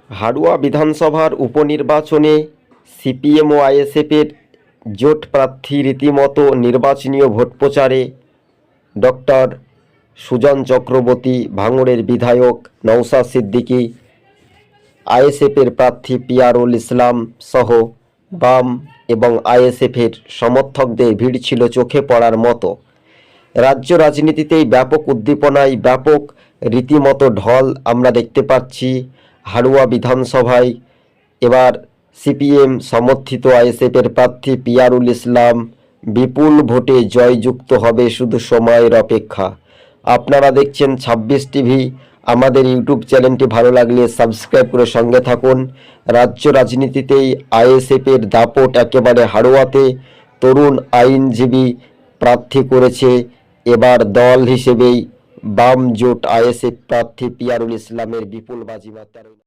হাড়ুয়া বিধানসভার উপনির্বাচনে সিপিএম ও আইএসএফের জোট প্রার্থী রীতিমতো নির্বাচনীয় ভোট প্রচারে ডক্টর সুজন চক্রবর্তী, ভাঙড়ের বিধায়ক নওশাদ সিদ্দিকী, আইএসএফের প্রার্থী পিয়ারুল ইসলাম সহ বাম এবং আইএসএফের সমর্থকদের ভিড় ছিল চোখে পড়ার মতো। রাজ্য রাজনীতিতেই ব্যাপক উদ্দীপনায় ব্যাপক রীতিমতো ঢল আমরা দেখতে পাচ্ছি। হাড়ুয়া বিধানসভায় এবার সিপিএম সমর্থিত আইএসএফের প্রার্থী পিয়ারুল ইসলাম বিপুল ভোটে জয়যুক্ত হবে, শুধু সময়ের অপেক্ষা। আপনারা দেখছেন 26 টিভি। আমাদের ইউটিউব চ্যানেলটি ভালো লাগলে সাবস্ক্রাইব করে সঙ্গে থাকুন। রাজ্য রাজনীতিতেই আইএসএফের দাপট একেবারে হাড়ুয়াতে। তরুণ আইনজীবী প্রার্থী করেছে এবার দল হিসেবেই বাম জোট আইএসএফ প্রার্থী পিয়ারুল ইসলামের বিপুল বাজিমাত।